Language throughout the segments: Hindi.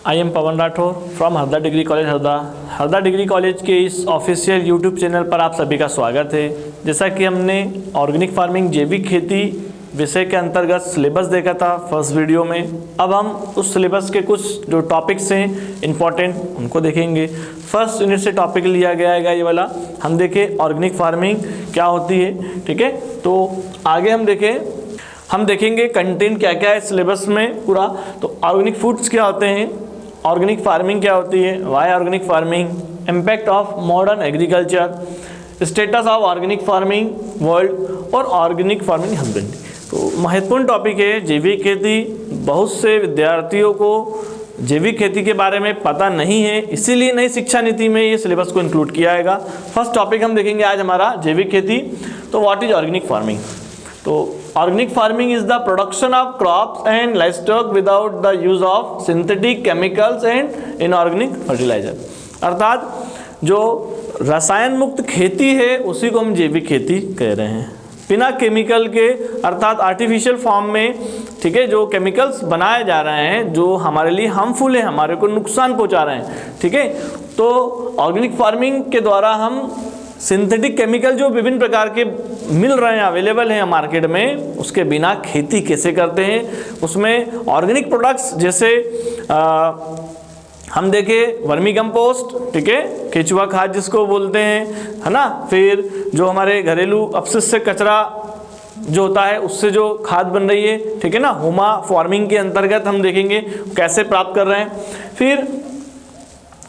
I am Pawan Rathore from Harda degree college Harda. Harda degree college के इस ऑफिशियल यूट्यूब चैनल पर आप सभी का स्वागत है। जैसा कि हमने ऑर्गेनिक फार्मिंग जैविक खेती विषय के अंतर्गत सिलेबस देखा था फर्स्ट वीडियो में, अब हम उस सिलेबस के कुछ जो टॉपिक्स हैं इम्पॉर्टेंट उनको देखेंगे। फर्स्ट यूनिट से टॉपिक लिया गया है ये वाला, हम देखें ऑर्गेनिक फार्मिंग क्या होती है। ठीक है, तो आगे हम देखेंगे कंटेंट क्या क्या है सिलेबस में पूरा। तो ऑर्गेनिक फूड्स क्या होते हैं, ऑर्गेनिक फार्मिंग क्या होती है, why organic farming, impact of modern agriculture, status of organic farming world और ऑर्गेनिक फार्मिंग हस्बेंड्री। तो महत्वपूर्ण टॉपिक है जैविक खेती। बहुत से विद्यार्थियों को जैविक खेती के बारे में पता नहीं है, इसीलिए नई शिक्षा नीति में ये सिलेबस को इंक्लूड किया जाएगा। फर्स्ट टॉपिक हम देखेंगे आज हमारा जैविक खेती। तो व्हाट इज ऑर्गेनिक फार्मिंग। तो organic farming is the production of crops and livestock without the use of synthetic chemicals and inorganic fertiliser. अर्थात जो रसायन मुक्त खेती है उसी को हम जैविक खेती कह रहे हैं, बिना केमिकल के, अर्थात आर्टिफिशियल फॉर्म में। ठीक है, जो केमिकल्स बनाए जा रहे हैं जो हमारे लिए हार्मफुल है, हमारे को नुकसान पहुंचा रहे हैं। ठीक है, तो ऑर्गेनिक फार्मिंग के द्वारा हम सिंथेटिक केमिकल जो विभिन्न प्रकार के मिल रहे हैं, अवेलेबल हैं मार्केट में, उसके बिना खेती कैसे करते हैं। उसमें ऑर्गेनिक प्रोडक्ट्स जैसे हम देखें वर्मी कंपोस्ट, ठीक है, केचुआ खाद जिसको बोलते हैं, है ना। फिर जो हमारे घरेलू अपशिष्ट से कचरा जो होता है उससे जो खाद बन रही है, ठीक है ना, होमा फार्मिंग के अंतर्गत हम देखेंगे कैसे प्राप्त कर रहे हैं। फिर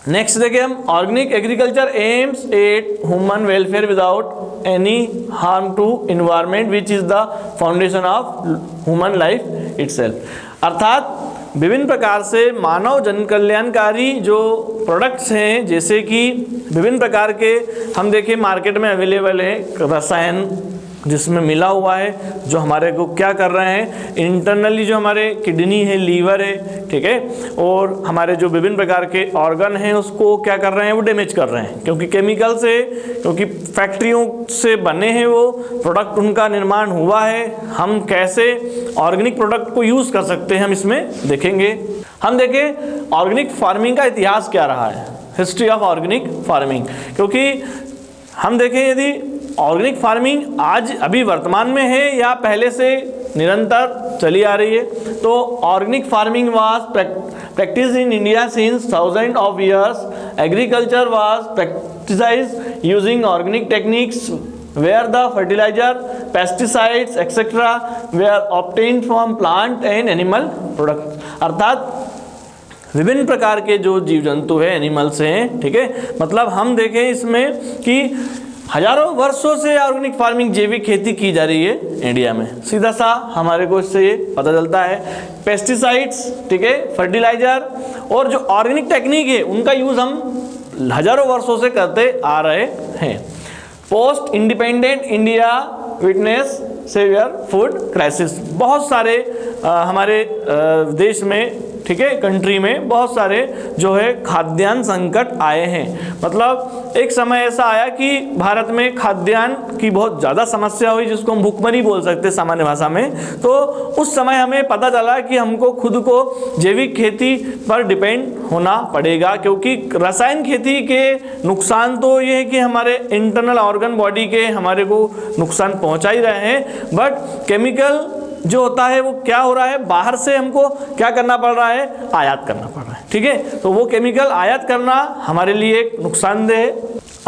नेक्स्ट देखिए हम organic agriculture aims at human welfare without any harm to environment which is the foundation of human life itself. अर्थात विभिन्न प्रकार से मानव जन कल्याणकारी जो प्रोडक्ट्स हैं, जैसे कि विभिन्न प्रकार के हम देखें मार्केट में अवेलेबल है रसायन जिसमें मिला हुआ है, जो हमारे को क्या कर रहे हैं इंटरनली, जो हमारे किडनी है, लीवर है, ठीक है, और हमारे जो विभिन्न प्रकार के ऑर्गन हैं उसको क्या कर रहे हैं, वो डैमेज कर रहे हैं, क्योंकि केमिकल से, क्योंकि फैक्ट्रियों से बने हैं वो प्रोडक्ट, उनका निर्माण हुआ है। हम कैसे ऑर्गेनिक प्रोडक्ट को यूज़ कर सकते हैं हम इसमें देखेंगे। हम देखें ऑर्गेनिक फार्मिंग का इतिहास क्या रहा है, हिस्ट्री ऑफ ऑर्गेनिक फार्मिंग। क्योंकि हम देखें यदि ऑर्गेनिक फार्मिंग आज अभी वर्तमान में है या पहले से निरंतर चली आ रही है, तो organic farming was practice in India since thousand of years. Agriculture was practised using organic techniques where the fertilizer, pesticides etc. were obtained from plant and animal products। अर्थात विभिन्न प्रकार के जो जीव जंतु है, एनिमल्स हैं, ठीक है, मतलब हम देखें इसमें कि हजारों वर्षों से ऑर्गेनिक फार्मिंग जैविक खेती की जा रही है इंडिया में। सीधा सा हमारे को इससे ये पता चलता है। पेस्टिसाइड्स, ठीक है, फर्टिलाइजर और जो ऑर्गेनिक टेक्निक है उनका यूज़ हम हजारों वर्षों से करते आ रहे हैं। Post independent India witness severe food crisis. बहुत सारे हमारे देश में, ठीक है, कंट्री में बहुत सारे जो है खाद्यान्न संकट आए हैं। मतलब एक समय ऐसा आया कि भारत में खाद्यान्न की बहुत ज़्यादा समस्या हुई, जिसको हम भुखमरी बोल सकते हैं सामान्य भाषा में। तो उस समय हमें पता चला कि हमको खुद को जैविक खेती पर डिपेंड होना पड़ेगा, क्योंकि रसायन खेती के नुकसान तो ये है कि हमारे इंटरनल ऑर्गन बॉडी के हमारे को नुकसान पहुँचा ही रहे हैं, बट केमिकल जो होता है वो क्या हो रहा है, बाहर से हमको क्या करना पड़ रहा है, आयात करना पड़ रहा है। ठीक है, तो वो केमिकल आयात करना हमारे लिए एक नुकसानदेह है।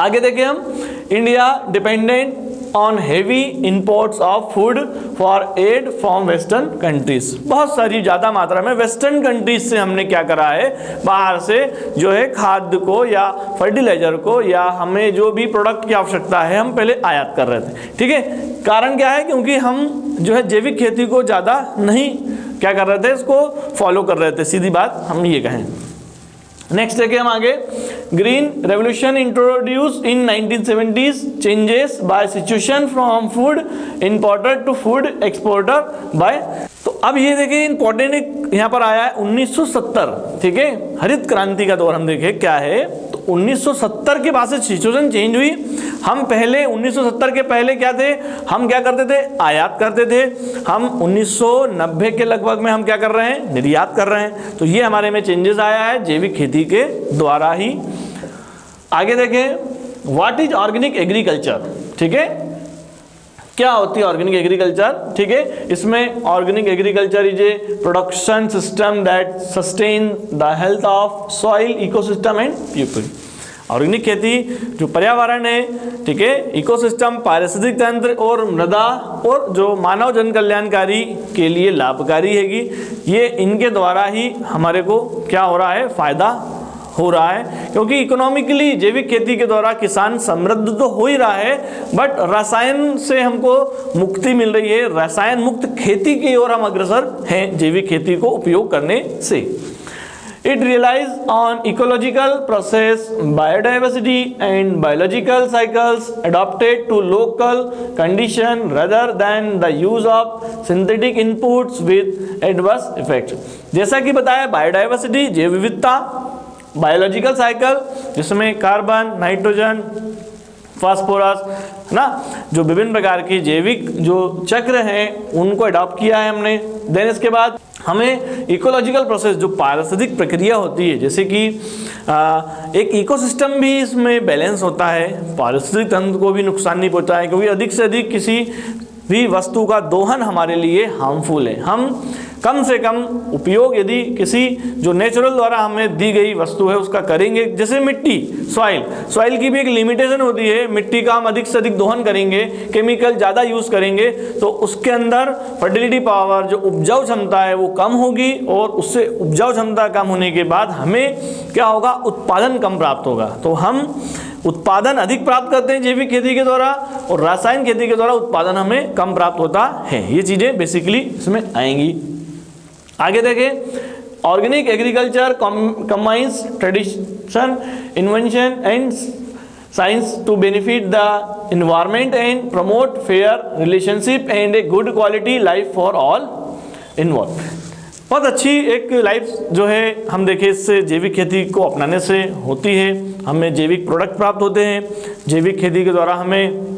आगे देखिए हम India dependent on heavy imports of food for aid from western countries. बहुत सारी ज़्यादा मात्रा में वेस्टर्न कंट्रीज से हमने क्या करा है, बाहर से जो है खाद्य को या फर्टिलाइजर को या हमें जो भी प्रोडक्ट की आवश्यकता है हम पहले आयात कर रहे थे। ठीक है, कारण क्या है, क्योंकि हम जो है जैविक खेती को ज़्यादा नहीं क्या कर रहे थे, इसको फॉलो कर रहे थे, सीधी बात हम ये कहें। नेक्स्ट देखिए हम आगे, green revolution introduce in 1970s changes by situation from food importer to food exporter by. तो अब ये देखिए इंपॉर्टेंट यहाँ पर आया है 1970, ठीक है, हरित क्रांति का दौर हम देखें क्या है। तो 1970 के बाद से सिचुएशन चेंज हुई। हम पहले 1970 के पहले क्या थे, हम क्या करते थे, आयात करते थे। हम 1990 के लगभग में हम क्या कर रहे हैं, निर्यात कर रहे हैं। तो ये हमारे में चेंजेस आया है जैविक खेती के द्वारा ही। आगे देखें, व्हाट इज ऑर्गेनिक एग्रीकल्चर, ठीक है, क्या होती है ऑर्गेनिक एग्रीकल्चर, ठीक है। इसमें organic agriculture is a production system that sustain the health of soil, ecosystem and people. Organic खेती जो पर्यावरण है, ठीक है, इकोसिस्टम, पारिस्थितिक तंत्र और मृदा और जो मानव जन कल्याणकारी के लिए लाभकारी हैगी। ये इनके द्वारा ही हमारे को क्या हो रहा है, फायदा हो रहा है। क्योंकि इकोनॉमिकली जैविक खेती के द्वारा किसान समृद्ध तो हो ही रहा है, बट रसायन से हमको मुक्ति मिल रही है। रसायन मुक्त खेती की ओर हम अग्रसर हैं जैविक खेती को उपयोग करने से। It relies on ecological process, biodiversity and biological cycles adapted to local condition rather than the use of synthetic inputs with adverse effects। जैसा कि बताया, बायोडाइवर्सिटी जैव विविधता, बायोलॉजिकल साइकिल जिसमें कार्बन, नाइट्रोजन, फास्फोरस, है ना, जो विभिन्न प्रकार की जैविक जो चक्र हैं उनको अडॉप्ट किया है हमने। देन इसके बाद हमें इकोलॉजिकल प्रोसेस, जो पारिस्थितिक प्रक्रिया होती है, जैसे कि एक इकोसिस्टम भी इसमें बैलेंस होता है, पारिस्थितिक तंत्र को भी नुकसान नहीं पहुंचता है, क्योंकि अधिक से अधिक किसी भी वस्तु का दोहन हमारे लिए हार्मफुल है। हम कम से कम उपयोग यदि किसी जो नेचुरल द्वारा हमें दी गई वस्तु है उसका करेंगे, जैसे मिट्टी, सॉइल की भी एक लिमिटेशन होती है। मिट्टी का हम अधिक से अधिक दोहन करेंगे, केमिकल ज़्यादा यूज़ करेंगे तो उसके अंदर फर्टिलिटी पावर, जो उपजाऊ क्षमता है वो कम होगी, और उससे उपजाऊ क्षमता कम होने के बाद हमें क्या होगा, उत्पादन कम प्राप्त होगा। तो हम उत्पादन अधिक प्राप्त करते हैं जैविक खेती के द्वारा, और रासायनिक खेती के द्वारा उत्पादन हमें कम प्राप्त होता है। ये चीज़ें बेसिकली इसमें आएंगी। आगे देखें, organic agriculture combines tradition, invention and science to benefit the environment and promote fair relationship and a good quality life for all involve. बहुत अच्छी एक लाइफ जो है हम देखें इससे जैविक खेती को अपनाने से होती है। हमें जैविक प्रोडक्ट प्राप्त होते हैं। जैविक खेती के द्वारा हमें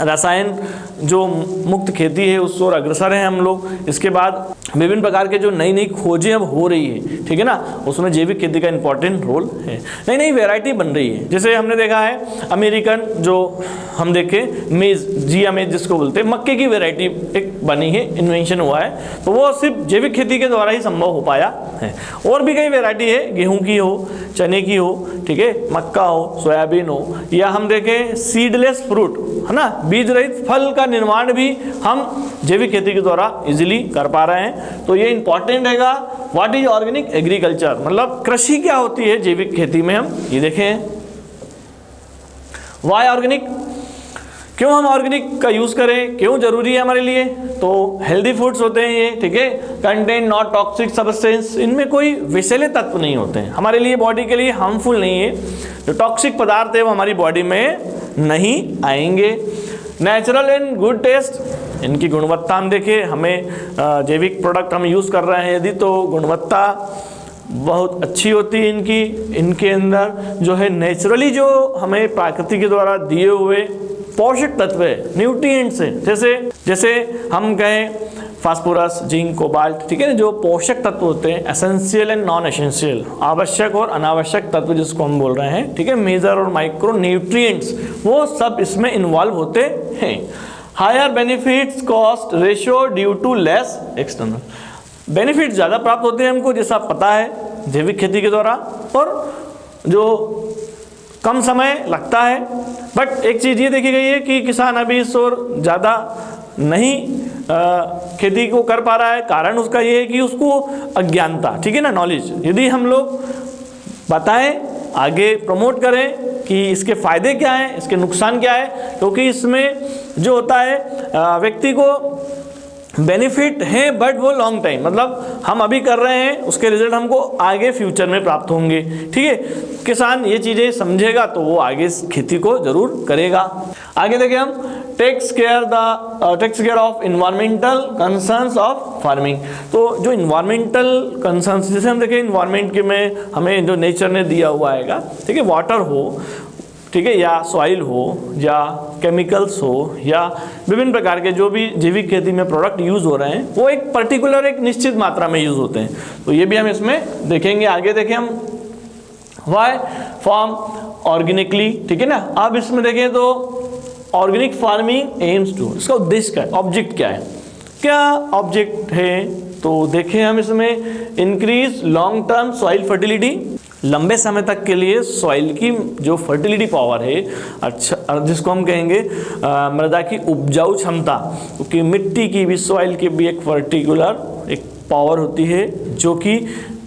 रसायन जो मुक्त खेती है उस ओर अग्रसर हैं हम लोग। इसके बाद विभिन्न प्रकार के जो नई नई खोजें अब हो रही है, ठीक है ना, उसमें जैविक खेती का इंपॉर्टेंट रोल है। नई नई वैरायटी बन रही है, जैसे हमने देखा है अमेरिकन जो हम देखें मेज, जिया मेज जिसको बोलते हैं, मक्के की वैरायटी एक बनी है, इन्वेंशन हुआ है, तो वो सिर्फ जैविक खेती के द्वारा ही संभव हो पाया है। और भी कई वैरायटी है, गेहूँ की हो, चने की हो, ठीक है, मक्का हो, सोयाबीन हो, या हम देखें सीडलेस फ्रूट, है ना, बीज रहित फल का निर्माण भी हम जैविक खेती के द्वारा इजीली कर पा रहे हैं। तो ये इंपॉर्टेंट हैगा। व्हाट इज ऑर्गेनिक एग्रीकल्चर, मतलब कृषि क्या होती है जैविक खेती में, हम ये देखें। वाई ऑर्गेनिक, क्यों हम ऑर्गेनिक का यूज करें, क्यों जरूरी है हमारे लिए। तो हेल्दी फूड्स होते हैं ये, ठीक है, कंटेन नॉट टॉक्सिक सब्सटेंस, इनमें कोई विषैले तत्व नहीं होते हैं, हमारे लिए बॉडी के लिए हार्मफुल नहीं है। जो टॉक्सिक पदार्थ है वो हमारी बॉडी में नहीं आएंगे। नेचुरल एंड गुड टेस्ट, इनकी गुणवत्ता हम देखें, हमें जैविक प्रोडक्ट हम यूज़ कर रहे हैं यदि, तो गुणवत्ता बहुत अच्छी होती है इनकी। इनके अंदर जो है नेचुरली जो हमें प्रकृति के द्वारा दिए हुए पोषक तत्व है, न्यूट्रिएंट्स हैं, जैसे हम कहें फास्फोरस, जिंक, कोबाल्ट, ठीक है, जो पोषक तत्व होते हैं, एसेंशियल एंड नॉन एसेंशियल, आवश्यक और अनावश्यक तत्व जिसको हम बोल रहे हैं, ठीक है, मेजर और माइक्रो न्यूट्रिएंट्स, वो सब इसमें इन्वॉल्व होते हैं। Higher benefits cost ratio due to less external, benefit ज़्यादा प्राप्त होते हैं हमको, जैसा पता है जैविक खेती के द्वारा, और जो कम समय लगता है। बट एक चीज़ ये देखी गई है कि किसान अभी इस ओर ज़्यादा नहीं खेती को कर पा रहा है। कारण उसका ये है कि उसको अज्ञानता, ठीक है ना, नॉलेज, यदि हम लोग बताएं, आगे प्रमोट करें कि इसके फ़ायदे क्या हैं, इसके नुकसान क्या है, क्योंकि इसमें जो होता है व्यक्ति को बेनिफिट है बट वो लॉन्ग टाइम, मतलब हम अभी कर रहे हैं उसके रिजल्ट हमको आगे फ्यूचर में प्राप्त होंगे। ठीक है, किसान ये चीज़ें समझेगा तो वो आगे खेती को जरूर करेगा। आगे देखिए हम takes care of environmental concerns of farming. तो जो इन्वायरमेंटल कंसर्न्स, जैसे हम देखें इन्वायरमेंट के में हमें जो नेचर ने दिया हुआ है, ठीक है, वाटर हो, ठीक है, या सॉइल हो या केमिकल्स हो या विभिन्न प्रकार के जो भी जैविक खेती में प्रोडक्ट यूज़ हो रहे हैं वो एक पर्टिकुलर एक निश्चित मात्रा में यूज़ होते हैं। तो ये भी हम इसमें देखेंगे। आगे देखें हम वाई फार्म ऑर्गेनिकली, ठीक है ना। अब इसमें देखें तो ऑर्गेनिक फार्मिंग एम्स टू, इसका उद्देश्य क्या है, ऑब्जेक्ट क्या है, क्या ऑब्जेक्ट है, तो देखें हम इसमें increase long term soil fertility, लंबे समय तक के लिए सॉइल की जो फर्टिलिटी पावर है, अच्छा जिसको हम कहेंगे मृदा की उपजाऊ क्षमता, क्योंकि मिट्टी की भी, सॉइल की भी एक पर्टिकुलर एक पावर होती है जो कि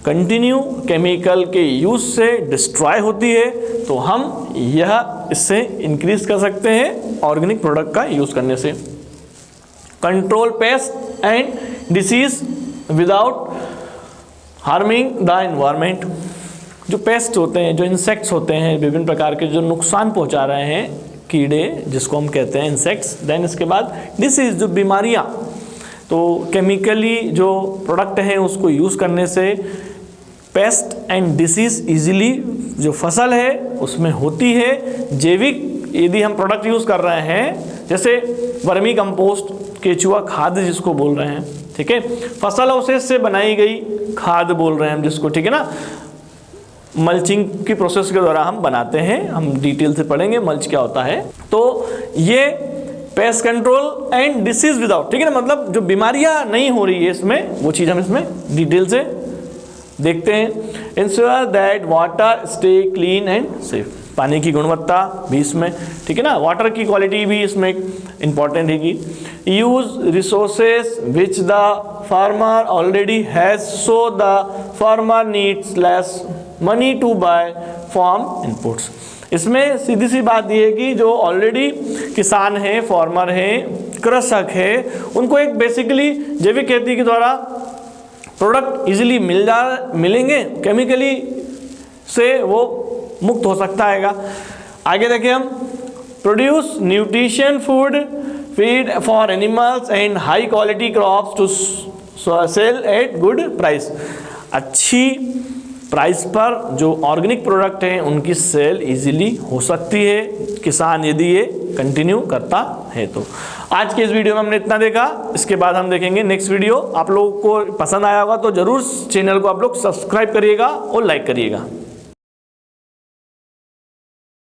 कंटिन्यू केमिकल के यूज से डिस्ट्रॉय होती है, तो हम यह इससे इंक्रीज कर सकते हैं ऑर्गेनिक प्रोडक्ट का यूज करने से। Control paste and disease without harming the environment. जो पेस्ट होते हैं, जो इंसेक्ट्स होते हैं, विभिन्न प्रकार के जो नुकसान पहुंचा रहे हैं, कीड़े जिसको हम कहते हैं इंसेक्ट्स, देन इसके बाद डिसीज, जो बीमारियां, तो केमिकली जो प्रोडक्ट हैं उसको यूज़ करने से पेस्ट एंड डिसीज इजीली जो फसल है उसमें होती है। जैविक यदि हम प्रोडक्ट यूज़ कर रहे हैं, जैसे वर्मी कंपोस्ट, केचुआ खाद जिसको बोल रहे हैं, ठीक है, फसल अवशेष से बनाई गई खाद बोल रहे हैं हम जिसको, ठीक है ना, मल्चिंग की प्रोसेस के द्वारा हम बनाते हैं, हम डिटेल से पढ़ेंगे मल्च क्या होता है। तो ये pest control and disease without, ठीक है ना, मतलब जो बीमारियां नहीं हो रही है इसमें, वो चीज़ हम इसमें डिटेल से देखते हैं। Ensure that water stay clean and safe, पानी की गुणवत्ता भी इसमें, ठीक है ना, वाटर की क्वालिटी भी इसमें इंपॉर्टेंट है कि use resources which the farmer already has, so the farmer needs less money to buy farm inputs. इसमें सीधी सी बात यह है कि जो ऑलरेडी किसान हैं, फार्मर हैं, कृषक है, उनको एक बेसिकली जैविक खेती के द्वारा प्रोडक्ट इजीली मिलेंगे, केमिकली से वो मुक्त हो सकता है। आगे देखिए हम produce nutrition food feed for animals and high quality crops to sell at good price. अच्छी प्राइस पर जो ऑर्गेनिक प्रोडक्ट हैं उनकी सेल इजीली हो सकती है, किसान यदि ये कंटिन्यू करता है तो। आज के इस वीडियो में हमने इतना देखा, इसके बाद हम देखेंगे नेक्स्ट वीडियो। आप लोगों को पसंद आया होगा तो जरूर चैनल को आप लोग सब्सक्राइब करिएगा और लाइक करिएगा।